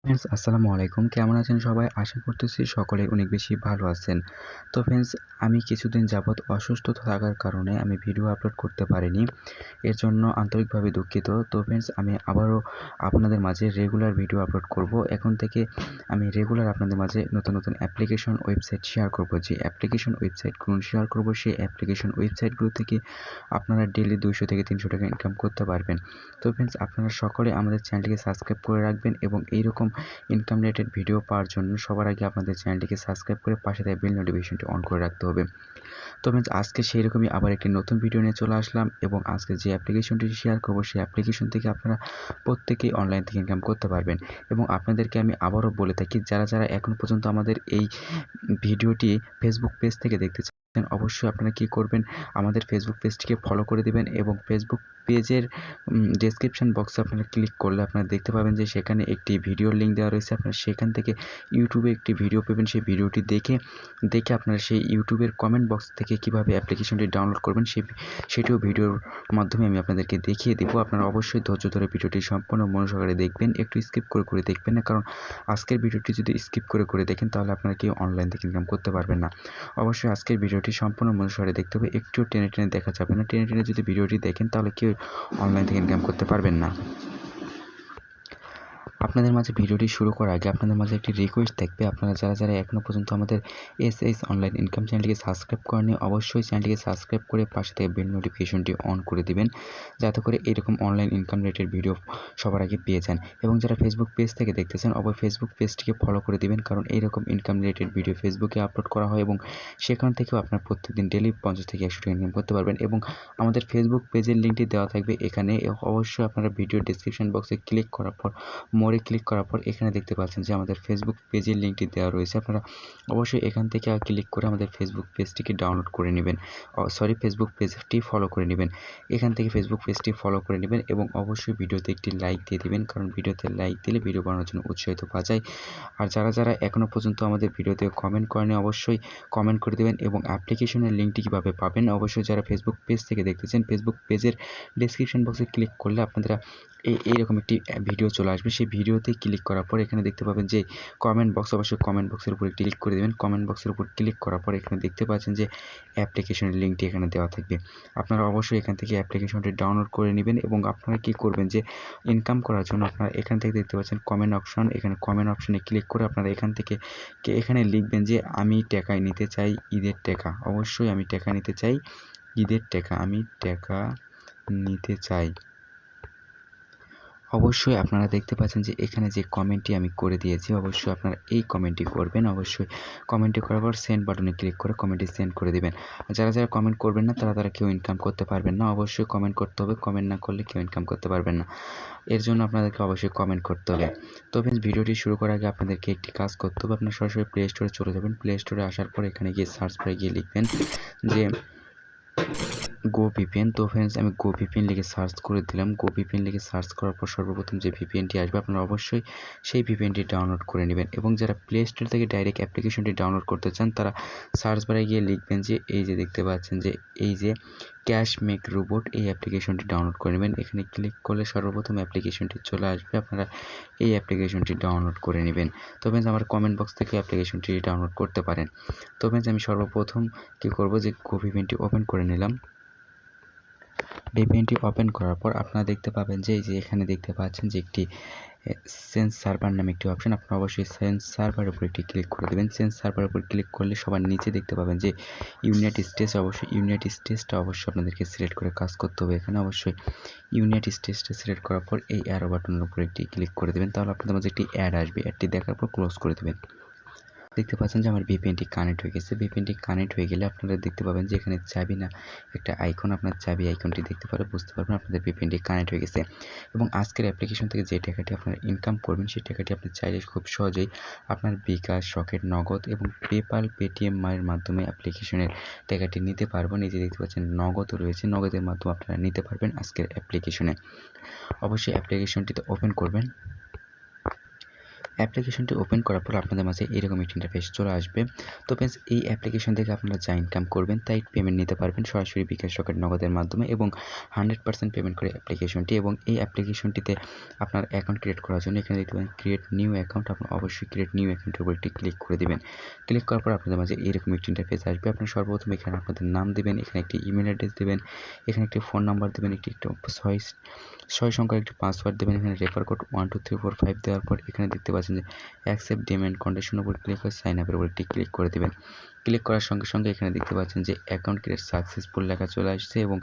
Friends আসসালামু আলাইকুম। কেমন আছেন সবাই? আশা করতেছি সকলে অনেক বেশি ভালো আছেন। তো ফ্রেন্ডস আমি কিছুদিন যাবৎ অসুস্থ থাকার কারণে আমি ভিডিও আপলোড করতে পারিনি। এর জন্য আন্তরিকভাবে দুঃখিত। তো ফ্রেন্ডস আমি আবারও আপনাদের মাঝে রেগুলার ভিডিও আপলোড করব। এখন থেকে আমি রেগুলার আপনাদের মাঝে নতুন অ্যাপ্লিকেশন ওয়েবসাইট শেয়ার করব। যে অ্যাপ্লিকেশন ওয়েবসাইটগুলো শেয়ার করব সেই অ্যাপ্লিকেশন ওয়েবসাইটগুলো থেকে আপনারা ডেইলি 200 থেকে 300 টাকা ইনকাম করতে পারবেন। তো ফ্রেন্ডস আপনারা সকলে আমাদের চ্যানেলটিকে সাবস্ক্রাইব করে রাখবেন এবং এইরকম ইনকাম রিলেটেড ভিডিও পাওয়ার জন্য সবার আগে আপনাদের চ্যানেলটিকে সাবস্ক্রাইব করে পাশে থাকা বেল নোটিফিকেশনটি অন করে রাখতে হবে। তো ফ্রেন্ডস আজকে সেই রকমই আবার একটি নতুন ভিডিও নিয়ে চলে আসলাম এবং আজকে যে অ্যাপ্লিকেশনটি শেয়ার করব সেই অ্যাপ্লিকেশন থেকে আপনারা প্রত্যেকেই অনলাইন থেকে ইনকাম করতে পারবেন। এবং আপনাদেরকে আমি আবারও বলে থাকি, যারা এখন পর্যন্ত আমাদের এই ভিডিওটি ফেসবুক পেজ থেকে দেখতে অবশ্যই আপনারা কি করবেন, আমাদের ফেসবুক পেজটিকে ফলো করে দিবেন এবং ফেসবুক পেজের ডেসক্রিপশন বক্সে আপনারা ক্লিক করলে আপনারা দেখতে পাবেন যে সেখানে একটি ভিডিওর লিঙ্ক দেওয়া রয়েছে। আপনারা সেখান থেকে ইউটিউবে একটি ভিডিও পাবেন। সেই ভিডিওটি দেখে আপনারা সেই ইউটিউবের কমেন্ট বক্স থেকে কিভাবে অ্যাপ্লিকেশনটি ডাউনলোড করবেন সেটিও ভিডিওর মাধ্যমে আমি আপনাদেরকে দেখিয়ে দেবো। আপনারা অবশ্যই ধৈর্য ধরে ভিডিওটি সম্পূর্ণ মনোসহকারে দেখবেন, একটু স্কিপ করে দেখবেন না, কারণ আজকের ভিডিওটি যদি স্কিপ করে দেখেন তাহলে আপনারা কেউ অনলাইন থেকে ইনকাম করতে পারবেন না। অবশ্যই আজকের ভিডিওটি সম্পূর্ণ মনোসহকারে দেখতে হবে, একটুও টেনে দেখা যাবে না। টেনে যদি ভিডিওটি দেখেন তাহলে কেউ অনলাইন থেকে ইনকাম করতে পারবেন না। আপনাদের মাঝে ভিডিওটি শুরু করার আগে আপনাদের মাঝে একটি রিকোয়েস্ট থাকবে, আপনারা যারা এখনও পর্যন্ত আমাদের এস অনলাইন ইনকাম চ্যানেলটিকে সাবস্ক্রাইব করেনি অবশ্যই চ্যানেলটিকে সাবস্ক্রাইব করে পাশে থেকে বেল নোটিফিকেশনটি অন করে দিবেন, যাতে করে এরকম অনলাইন ইনকাম রিলেটেড ভিডিও সবার আগে পেয়ে যান। এবং যারা ফেসবুক পেজ থেকে দেখতেছেন অবশ্যই ফেসবুক পেজটিকে ফলো করে দিবেন, কারণ এইরকম ইনকাম রিলেটেড ভিডিও ফেসবুকে আপলোড করা হয় এবং সেখান থেকেও আপনার প্রত্যেকদিন ডেলি 50 থেকে 100 টাকা ইনকাম করতে পারবেন। এবং আমাদের ফেসবুক পেজের লিঙ্কটি দেওয়া থাকবে এখানে। অবশ্যই আপনারা ভিডিও ডেসক্রিপশন বক্সে ক্লিক করার পর মোরে ক্লিক করার পর এখানে দেখতে পাচ্ছেন যে আমাদের ফেসবুক পেজের লিঙ্কটি দেওয়া রয়েছে। আপনারা অবশ্যই এখান থেকে ক্লিক করে আমাদের ফেসবুক পেজটিকে ডাউনলোড করে নেবেন, ফেসবুক পেজটি ফলো করে নেবেন। এখান থেকে ফেসবুক পেজটি ফলো করে নেবেন এবং অবশ্যই ভিডিওতে একটি লাইক দিয়ে দিবেন, কারণ ভিডিওতে লাইক দিলে ভিডিও বানানোর জন্য উৎসাহিত পাওয়া যায়। আর যারা এখনও পর্যন্ত আমাদের ভিডিওতে কমেন্ট করেনি অবশ্যই কমেন্ট করে দেবেন। এবং অ্যাপ্লিকেশনের লিঙ্কটি কীভাবে পাবেন, অবশ্যই যারা ফেসবুক পেজ থেকে দেখতেছেন ফেসবুক পেজের ডেসক্রিপশন বক্সে ক্লিক করলে আপনারা এইরকম একটি ভিডিও চলে আসবে। সেই ভিডিওতে ক্লিক করার পর এখানে দেখতে পাবেন যে কমেন্ট বক্স, অবশ্যই কমেন্ট বক্সের উপরে ক্লিক করে দেবেন। কমেন্ট বক্সের উপর ক্লিক করার পর এখানে দেখতে পাচ্ছেন যে অ্যাপ্লিকেশনের লিঙ্কটি এখানে দেওয়া থাকবে। আপনারা অবশ্যই এখান থেকে অ্যাপ্লিকেশনটি ডাউনলোড করে নেবেন এবং আপনারা কি করবেন যে ইনকাম করার জন্য আপনারা এখান থেকে দেখতে পাচ্ছেন কমেন্ট অপশন, এখানে কমেন্ট অপশনে ক্লিক করে আপনারা এখান থেকে এখানে লিখবেন যে আমি টাকা নিতে চাই ঈদের টাকা। অবশ্যই আমি টাকা নিতে চাই ঈদের টাকা, আমি টাকা নিতে চাই। অবশ্যই আপনারা দেখতে পাচ্ছেন যে এখানে যে কমেন্টটি আমি করে দিয়েছি অবশ্যই আপনারা এই কমেন্টটি করবেন। অবশ্যই কমেন্টটি করার পর সেন্ড বাটনে ক্লিক করে কমেন্টটি সেন্ড করে দিবেন। যারা কমেন্ট করবেন না তারা কেউ ইনকাম করতে পারবেন না। অবশ্যই কমেন্ট করতে হবে, কমেন্ট না করলে কেউ ইনকাম করতে পারবেন না। এর জন্য আপনাদেরকে অবশ্যই কমেন্ট করতে হবে। তো ফ্রেন্ডস ভিডিওটি শুরু করার আগে আপনাদেরকে একটি কাজ করতে হবে, আপনারা সরাসরি প্লে স্টোরে চলে যাবেন। প্লে স্টোরে আসার পর এখানে গিয়ে সার্চ বারে গিয়ে লিখবেন যে গো ভিপিএন। তো ফ্রেন্ডস আমি গো ভিপিএন লিখে সার্চ করে দিলাম। গো ভিপিএন লিখে সার্চ করার পর সর্বপ্রথম যে ভিপিএনটি আসবে আপনারা অবশ্যই সেই ভিপিএনটি ডাউনলোড করে নেবেন। এবং যারা প্লে স্টোর থেকে ডাইরেক্ট অ্যাপ্লিকেশনটি ডাউনলোড করতে চান তারা সার্চ বারে গিয়ে লিখবেন যে এই যে দেখতে পাচ্ছেন যে এই যে ক্যাশ মেক রোবট, এই অ্যাপ্লিকেশনটি ডাউনলোড করে নেবেন। এখানে ক্লিক করলে সর্বপ্রথম অ্যাপ্লিকেশনটি চলে আসবে, আপনারা এই অ্যাপ্লিকেশনটি ডাউনলোড করে নেবেন। তো ফ্রেন্ডস আমার কমেন্ট বক্স থেকে অ্যাপ্লিকেশনটি ডাউনলোড করতে পারেন। তো ফ্রেন্ডস আমি সর্বপ্রথম কী করব যে গো ভিপিএনটি ওপেন করে নিলাম। ভিপিএনটি ওপেন করার পর আপনারা দেখতে পাবেন যে এই যে এখানে দেখতে পাচ্ছেন যে একটি সেন্স সার্ভার নামে একটি অপশন, আপনারা অবশ্যই সেন্স সার্ভারের উপর একটি ক্লিক করে দেবেন। সেন্স সার্ভারের উপর ক্লিক করলে সবার নিচে দেখতে পাবেন যে ইউনাইটেড স্টেটস, অবশ্যই ইউনাইটেড স্টেটসটা অবশ্যই আপনাদেরকে সিলেক্ট করে কাজ করতে হবে। এখানে অবশ্যই ইউনাইটেড স্টেটসটা সিলেক্ট করার পর এই অ্যারো বাটনের উপর একটি ক্লিক করে দেবেন, তাহলে আপনাদের মাঝে একটি অ্যাড আসবে। অ্যাডটি দেখার পর ক্লোজ করে দেবেন। দেখতে পাচ্ছেন যে আমার ভিপিএনটি কানেক্ট হয়ে গেছে। ভিপিএনটি কানেক্ট হয়ে গেলে আপনারা দেখতে পাবেন যে এখানে চাবি না একটা আইকন, আপনার চাবি আইকনটি দেখতে পারে বুঝতে পারবেন আপনাদের ভিপিএনটি কানেক্ট হয়ে গেছে। এবং আজকের অ্যাপ্লিকেশন থেকে যে টাকাটি আপনারা ইনকাম করবেন সেই টাকাটি আপনি চাইলে খুব সহজেই আপনার বিকাশ, রকেট, নগদ এবং পেপাল, পেটিএম মায়ের মাধ্যমে অ্যাপ্লিকেশনের টাকাটি নিতে পারবেন। এই যে দেখতে পাচ্ছেন নগদও রয়েছে, নগদের মাধ্যমে আপনারা নিতে পারবেন আজকের অ্যাপ্লিকেশনে। অবশ্যই অ্যাপ্লিকেশনটিতে ওপেন করবেন। অ্যাপ্লিকেশনটি ওপেন করার পর আপনাদের মাঝে এরকম একটি ইন্টারফেস চলে আসবে। তো ফ্রেন্ডস এই অ্যাপ্লিকেশন থেকে আপনারা যা ইনকাম করবেন তাই পেমেন্ট নিতে পারবেন সরাসরি বিকাশ রকেট নগদের মাধ্যমে এবং 100% পেমেন্ট করে অ্যাপ্লিকেশনটি। এবং এই অ্যাপ্লিকেশনটিতে আপনার অ্যাকাউন্ট ক্রিয়েট করার জন্য এখানে দেখতে পাবেন ক্রিয়েট নিউ অ্যাকাউন্ট। আপনি অবশ্যই ক্রিয়েট নিউ অ্যাকাউন্টের উপর একটি ক্লিক করে দিবেন। ক্লিক করার পর আপনাদের মাঝে এরকম একটি ইন্টারফেস আসবে। আপনার সর্বপ্রথম এখানে আপনাদের নাম দিবেন, এখানে একটি ইমেল অ্যাড্রেস দেবেন, এখানে একটি ফোন নাম্বার দেবেন, একটি 6 সংখ্যার একটি পাসওয়ার্ড দেবেন, এখানে রেফার কোড 1 2 3 4 5 দেওয়ার পর এখানে দেখতে পাচ্ছেন যে অ্যাকসেপ্ট ডিম অ্যান্ড কন্ডিশনের উপর ক্লিক করে সাইন আপের উপর একটি ক্লিক করে দেবেন। ক্লিক করার সঙ্গে সঙ্গে এখানে দেখতে পাচ্ছেন যে অ্যাকাউন্ট ক্রিয়েট সাকসেসফুল লেখা চলে আসছে। এবং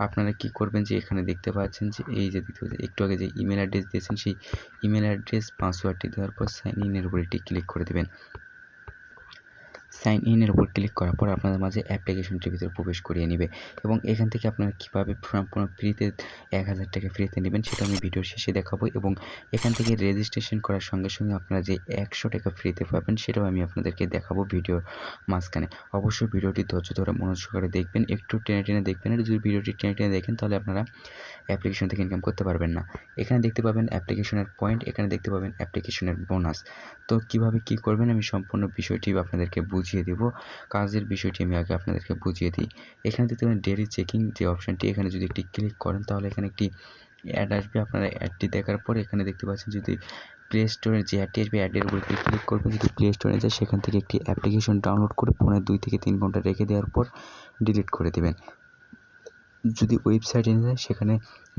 আপনারা কি করবেন যে এখানে দেখতে পাচ্ছেন যে এই যে দেখতে পাচ্ছেন একটু আগে যে ইমেল অ্যাড্রেস দিয়েছেন সেই ইমেল অ্যাড্রেস পাসওয়ার্ডটি দেওয়ার পর সাইন ইনের উপর একটি ক্লিক করে দেবেন। সাইন ইনের উপর ক্লিক করার পর আপনাদের মাঝে অ্যাপ্লিকেশনটির ভিতরে প্রবেশ করিয়ে নেবে এবং এখান থেকে আপনারা কীভাবে সম্পূর্ণ ফ্রিতে 1000 টাকা ফ্রিতে নেবেন সেটা আমি ভিডিওর শেষে দেখাবো। এবং এখান থেকে রেজিস্ট্রেশন করার সঙ্গে সঙ্গে আপনারা যে 100 টাকা ফ্রিতে পাবেন সেটাও আমি আপনাদেরকে দেখাবো ভিডিওর মাঝখানে। অবশ্যই ভিডিওটি ধৈর্য ধরে মনোযোগ সহকারে দেখবেন, একটু টেনে টেনে দেখবেন। আর যদি ভিডিওটি টেনে টেনে দেখেন তাহলে আপনারা অ্যাপ্লিকেশন থেকে ইনকাম করতে পারবেন না। এখানে দেখতে পাবেন অ্যাপ্লিকেশনের পয়েন্ট, এখানে দেখতে পাবেন অ্যাপ্লিকেশনের বোনাস। তো কিভাবে কি করবেন আমি সম্পূর্ণ বিষয়টি আপনাদেরকে বুঝিয়ে দেব। কাজের বিষয়টি আমি আগে আপনাদেরকে বুঝিয়ে দিই। এখানে দেখতে পাবেন ডেইলি চেকিং যে অপশানটি, এখানে যদি একটি ক্লিক করেন তাহলে এখানে একটি অ্যাড আসবে। আপনারা অ্যাডটি দেখার পর এখানে দেখতে পাচ্ছেন যদি প্লে স্টোরের যে অ্যাডটি আসবে অ্যাডের উপর ক্লিক করবেন। যদি প্লে স্টোরে যায় সেখান থেকে একটি অ্যাপ্লিকেশন ডাউনলোড করে ফোনে 2 থেকে 3 ঘন্টা রেখে দেওয়ার পর ডিলিট করে দেবেন। যদি ওয়েবসাইটে নিয়ে যায় সেখানে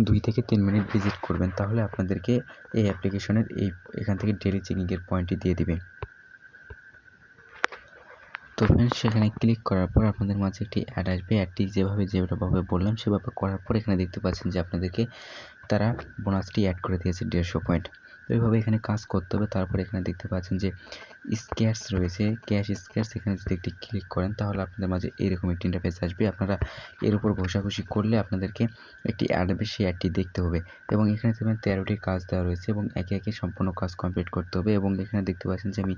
2 থেকে 3 মিনিট ভিজিট করবেন, তাহলে আপনাদেরকে এই অ্যাপ্লিকেশনের এখান থেকে ডেইলি চেকিংয়ের পয়েন্টটি দিয়ে দিবে। তো ফ্রেন্ডস সেখানে ক্লিক করার পর আপনাদের মাঝে একটি অ্যাড আসবে। অ্যাডটি যেভাবে বললাম সেভাবে করার পর এখানে দেখতে পাচ্ছেন যে আপনাদেরকে তারা বোনাসটি অ্যাড করে দিয়েছে 150 পয়েন্ট। তো এইভাবে এখানে কাজ করতে হবে। তারপর এখানে দেখতে পাচ্ছেন যে স্ক্যাচ রয়েছে, ক্যাশ স্ক্যাচ, এখানে যদি একটি ক্লিক করেন তাহলে আপনাদের মাঝে এরকম একটি ইন্টারফেস আসবে। আপনারা এর উপর ঘষাঘষি করলে আপনাদেরকে একটি অ্যাড হবে, সেই অ্যাডটি দেখতে হবে। এবং এখানে দেখবেন 13টি কাজ দেওয়া রয়েছে এবং একে একে সম্পূর্ণ কাজ কমপ্লিট করতে হবে। এবং এখানে দেখতে পাচ্ছেন যে আমি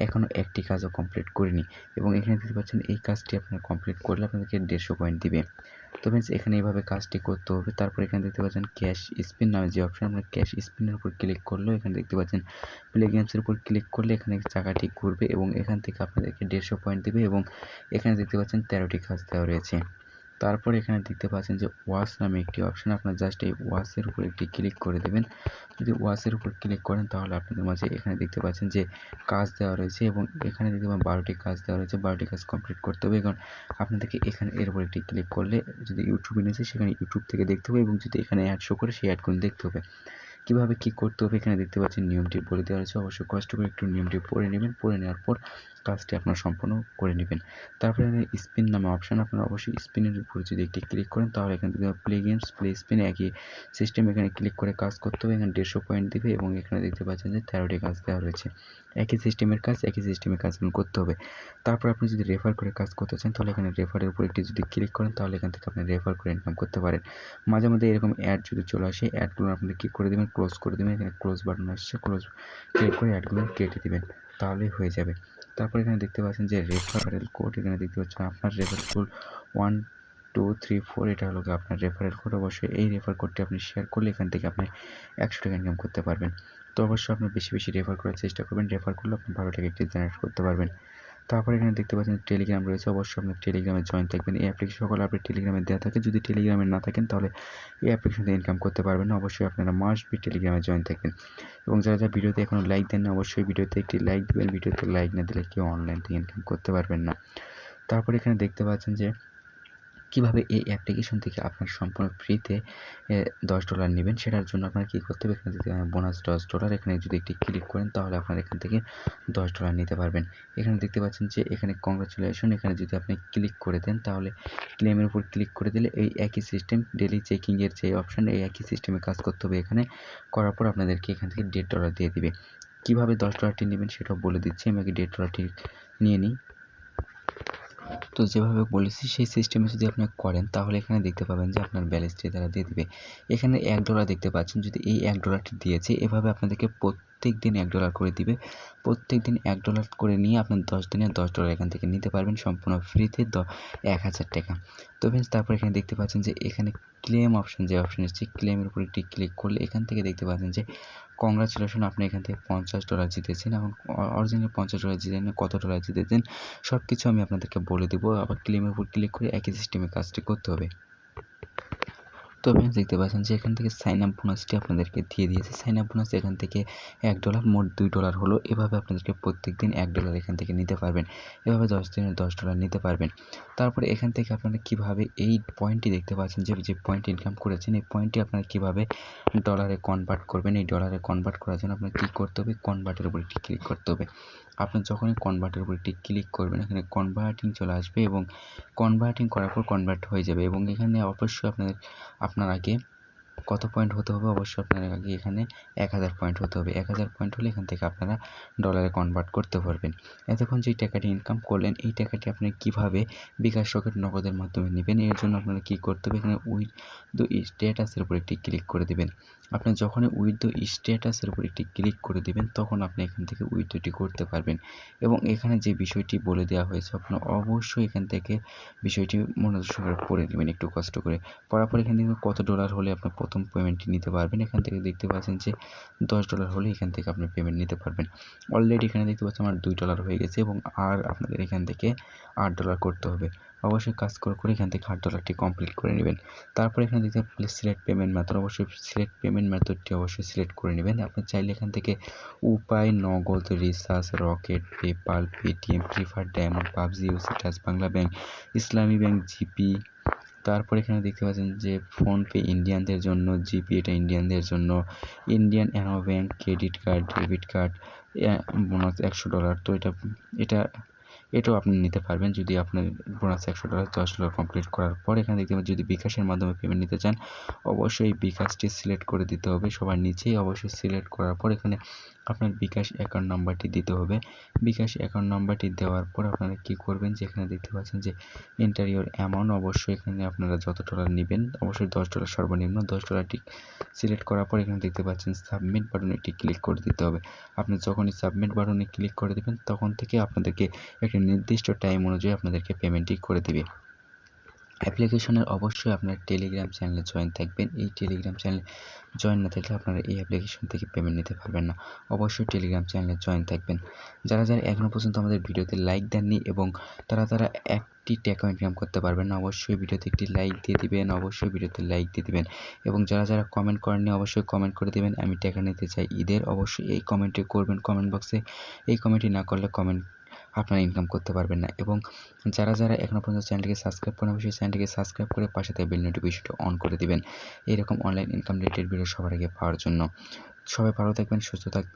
এখনও একটি কাজও কমপ্লিট করিনি। এবং এখানে দেখতে পাচ্ছেন এই কাজটি আপনারা কমপ্লিট করলে আপনাদেরকে 150 পয়েন্ট দিবে। তো ফ্রেন্ডস এখানে এইভাবে কাজটি করতে হবে। তারপর এখানে দেখতে পাচ্ছেন ক্যাশ স্পিন নামে যে অপশন, আপনার ক্যাশ স্পিনের উপর ক্লিক করলেও এখানে দেখতে পাচ্ছেন প্লে গেমসের উপর ক্লিক করলে এখানে চাকাটি ঘুরবে এবং এখান থেকে আপনাদেরকে 150 পয়েন্ট দেবে। এবং এখানে দেখতে পাচ্ছেন 13টি কাজ দেওয়া রয়েছে। তারপর এখানে দেখতে পাচ্ছেন যে ওয়াচ নামে একটি অপশন, আপনার জাস্ট এই ওয়াচের উপর একটি ক্লিক করে দেবেন। যদি ওয়াচের উপর ক্লিক করেন তাহলে আপনাদের মাঝে এখানে দেখতে পাচ্ছেন যে কাজ দেওয়া রয়েছে এবং এখানে দেখতে পাবেন 12টি কাজ দেওয়া রয়েছে। 12টি কাজ কমপ্লিট করতে হবে। এখন আপনাদেরকে এখানে এর উপর একটি ক্লিক করলে যদি ইউটিউবে নিয়েছে সেখানে ইউটিউব থেকে দেখতে হবে এবং যদি এখানে অ্যাড শো করে সেই অ্যাডগুলো দেখতে হবে। কীভাবে কী করতে হবে এখানে দেখতে পাচ্ছেন নিয়মটি বলে দেওয়া হয়েছে। অবশ্যই কষ্ট করে একটু নিয়মটি পড়ে নেবেন। পড়ে নেওয়ার পর কাজটি আপনারা সম্পূর্ণ করে নেবেন। তারপরে এখানে স্পিন নামে অপশান, আপনারা অবশ্যই স্পিনের উপর যদি একটি ক্লিক করেন তাহলে এখান থেকে প্লে গেমস প্লে স্পিন একই সিস্টেম, এখানে ক্লিক করে কাজ করতে হবে। এখানে 150 পয়েন্ট দেবে এবং এখানে দেখতে পাচ্ছেন যে 13টি কাজ দেওয়া রয়েছে। একই সিস্টেমের কাজগুলো করতে হবে। তারপর আপনি যদি রেফার করে কাজ করতে চান তাহলে এখানে রেফারের উপর একটি যদি ক্লিক করেন তাহলে এখান থেকে আপনি রেফার করে ইনকাম করতে পারেন। মাঝে মধ্যে এরকম অ্যাড যদি চলে আসে অ্যাডগুলো আপনাদের কী করে দেবেন, ক্লোজ করে দেবেন। এখানে ক্লোজ বাটন আসছে, ক্লোজ ক্লিক করে অ্যাডগুলো কেটে দেবেন, তাহলেই হয়ে যাবে। তারপর এখানে দেখতে পাচ্ছেন যে রেফারেল কোড, এখানে দেখতে পাচ্ছেন আপনার রেফারেল কোড 1 2 3 4, এটা হলো আপনার রেফারেল কোড। অবশ্যই এই রেফার কোডটি আপনি শেয়ার করলে এখান থেকে আপনি 100 টাকা ইনকাম করতে পারবেন। তো অবশ্যই আপনি বেশি বেশি রেফার করার চেষ্টা করবেন, রেফার করলে আপনি 12 টাকা একটি জেনারেট করতে পারবেন। তারপর এখানে দেখতে পাচ্ছেন টেলিগ্রাম রয়েছে, অবশ্যই আপনার টেলিগ্রামে জয়েন থাকবেন। এই অ্যাপ্লিকেশন সকল আপনি টেলিগ্রামে দেওয়া থাকে, যদি টেলিগ্রামে না থাকেন তাহলে এই অ্যাপ্লিকেশন থেকে ইনকাম করতে পারবেন না। অবশ্যই আপনারা মাস্ট বি টেলিগ্রামে জয়েন থাকবেন। এবং যারা ভিডিওতে এখনও লাইক দেন না অবশ্যই ভিডিওতে একটি লাইক দেবেন। ভিডিওতে লাইক না দিলে কেউ অনলাইন থেকে ইনকাম করতে পারবেন না। তারপর এখানে দেখতে পাচ্ছেন যে কীভাবে এই অ্যাপ্লিকেশন থেকে আপনার সম্পূর্ণ ফ্রিতে $10 নেবেন, সেটার জন্য আপনার কী করতে হবে, এখানে যদি বোনাস $10, এখানে যদি একটি ক্লিক করেন তাহলে আপনার এখান থেকে $10 নিতে পারবেন। এখানে দেখতে পাচ্ছেন যে এখানে কংগ্রাচুলেশন, এখানে যদি আপনি ক্লিক করে দেন তাহলে ক্লেমের উপর ক্লিক করে দিলে এই একই সিস্টেম ডেইলি চেকিংয়ের যে অপশান এই একই সিস্টেমে কাজ করতে হবে। এখানে করার পর আপনাদেরকে এখান থেকে $1.5 দিয়ে দিবে। কীভাবে $10টি নেবেন সেটাও বলে দিচ্ছি, আমি আগে $1.5টি নিয়ে নিই। তো যেভাবে বলেছি সেই সিস্টেমে যদি আপনি করেন তাহলে এখানে দেখতে পাবেন যে আপনার ব্যালেন্সটি তারা দিয়ে দিবে। এখানে $1 দেখতে পাচ্ছেন, যদি এই $1টি দিয়েছে এভাবে আপনাদেরকে প্রত্যেক দিন $1 করে দিবে। প্রত্যেক দিন $1 করে নিয়ে আপনার 10 দিনে $10 এখান থেকে নিতে পারবেন সম্পূর্ণ ফ্রিতে 1000 টাকা। তো ফ্রেন্ডস তারপর এখানে দেখতে পাচ্ছেন যে এখানে ক্লেম অপশন যে অপশন এসেছে, ক্লেমের উপর একটি ক্লিক করলে এখান থেকে দেখতে পাচ্ছেন যে কংগ্রাচুলেশন, আপনি এখান থেকে $50 জিতেছেন। এখন অরিজিনাল $50 জিতেছেন, কত ডলার জিতেছেন সব কিছু আমি আপনাদেরকে বলে দেবো। আবার ক্লেমের উপর ক্লিক করে একই সিস্টেমে কাজটি করতে হবে। তো ফ্রেন্ডস দেখতে পাচ্ছেন যে এখান থেকে সাইন আপ বোনাসটি আপনাদেরকে দিয়ে দিয়েছে। সাইন আপ বোনাস এখান থেকে $1, মোট $2 হলো। এভাবে আপনাদেরকে প্রত্যেক দিন $1 এখান থেকে নিতে পারবেন। এভাবে 10 দিনে $10 নিতে পারবেন। তারপরে এখান থেকে আপনারা কীভাবে এই পয়েন্টটি দেখতে পাচ্ছেন যে পয়েন্ট ইনকাম করেছেন, এই পয়েন্টটি আপনারা কীভাবে ডলারে কনভার্ট করবেন। এই ডলারে কনভার্ট করার জন্য আপনার কী করতে হবে, কনভার্টের উপর একটি ক্লিক করতে হবে। আপনি যখনই কনভার্টের উপর একটি ক্লিক করবেন এখানে কনভার্টিং চলে আসবে এবং কনভার্টিং করার পর কনভার্ট হয়ে যাবে এবং এখানে অবশ্যই আপনার আগে কত পয়েন্ট হতে হবে, অবশ্যই আপনার আগে এখানে 1000 পয়েন্ট হতে হবে। 1000 পয়েন্ট হলে এখান থেকে আপনারা ডলারে কনভার্ট করতে পারবেন। এতক্ষণ যে টাকাটি ইনকাম করলেন এই টাকাটি আপনি কীভাবে বিকাশ, রকেট, নগদের মাধ্যমে নেবেন, এর জন্য আপনারা কী করতে হবে, এখানে উইথ দ্য স্ট্যাটাসের উপর একটি ক্লিক করে দেবেন। আপনি যখনই উইথ দ্য স্ট্যাটাসের উপর একটি ক্লিক করে দেবেন তখন আপনি এখান থেকে উইথড্রটি করতে পারবেন এবং এখানে যে বিষয়টি বলে দেওয়া হয়েছে আপনার অবশ্যই এখান থেকে বিষয়টি মনোযোগ সহকারে পড়ে নেবেন একটু কষ্ট করে। পড়ার পর এখান থেকে কত ডলার হলে আপনার প্রথম পেমেন্টটি নিতে পারবেন। এখান থেকে দেখতে পাচ্ছেন যে $10 হলে এখান থেকে আপনি পেমেন্ট নিতে পারবেন। অলরেডি এখানে দেখতে পাচ্ছেন আমার $2 হয়ে গেছে এবং আর আপনাদের এখান থেকে $8 করতে হবে। অবশ্যই কাজ করে এখান থেকে $8টি কমপ্লিট করে নেবেন। তারপর এখানে দেখতে প্লিজ সিলেক্ট পেমেন্ট মেথড, অবশ্যই সিলেক্ট পেমেন্ট মেথডটি অবশ্যই সিলেক্ট করে নেবেন। আপনি চাইলে এখান থেকে Upay, Nagad, recharge, Rocket, PayPal, Paytm, preferred, diamond, PUBG, UC touch, Bangla bank, Islami bank, GP, তারপর এখানে দেখতে পাচ্ছেন যে ফোনপে ইন্ডিয়ানদের জন্য, জিপি এটা ইন্ডিয়ানদের জন্য, Indian any bank, credit card, debit card, bonus $100। তো এটাও আপনি নিতে পারবেন যদি আপনার বোনাস $100, $10 কমপ্লিট করার পর এখানে দেখতে পাবেন যদি বিকাশের মাধ্যমে পেমেন্ট নিতে চান অবশ্যই বিকাশটি সিলেক্ট করে দিতে হবে। সবার নিচেই অবশ্যই সিলেক্ট করার পর এখানে আপনার বিকাশ অ্যাকাউন্ট নাম্বারটি দিতে হবে। বিকাশ অ্যাকাউন্ট নাম্বারটি দেওয়ার পর আপনারা কী করবেন যে এখানে দেখতে পাচ্ছেন যে এন্টার ইওর অ্যামাউন্ট, অবশ্যই এখানে আপনারা যত ডলার নেবেন অবশ্যই $10 সর্বনিম্ন। $10টি সিলেক্ট করার পর এখানে দেখতে পাচ্ছেন সাবমিট বাটনে একটি ক্লিক করে দিতে হবে। আপনি যখনই সাবমিট বাটনে ক্লিক করে দেবেন তখন থেকে আপনাদেরকে একটি নির্দিষ্ট টাইম অনুযায়ী আপনাদেরকে পেমেন্টটি করে দিবে। অ্যাপ্লিকেশনের অবশ্যই আপনার টেলিগ্রাম চ্যানেলে জয়েন থাকবেন। এই টেলিগ্রাম চ্যানেলে জয়েন না থাকলে আপনারা এই অ্যাপ্লিকেশন থেকে পেমেন্ট নিতে পারবেন না। অবশ্যই টেলিগ্রাম চ্যানেলে জয়েন থাকবেন। যারা এখনও পর্যন্ত আমাদের ভিডিওতে লাইক দেননি এবং তারা একটি টাকা ইনকাম করতে পারবেন না অবশ্যই ভিডিওতে একটি লাইক দিয়ে দিবেন, অবশ্যই ভিডিওতে লাইক দিয়ে দিবেন এবং যারা কমেন্ট করেননি অবশ্যই কমেন্ট করে দেবেন আমি টাকা নিতে চাই ঈদের। অবশ্যই এই কমেন্টটি করবেন কমেন্ট বক্সে। এই কমেন্টটি না করলে আপনারা ইনকাম করতে পারবেন না এবং যারা এখনও পর্যন্ত চ্যানেলটিকে সাবস্ক্রাইব করেন অবশ্যই চ্যানেলটিকে সাবস্ক্রাইব করে পাশে থাকা বেল নোটিফিকেশনটি অন করে দিবেন এরকম অনলাইন ইনকাম রিলেটেড ভিডিও সবার আগে পাওয়ার জন্য। সবাই ভালো থাকবেন, সুস্থ থাকবেন।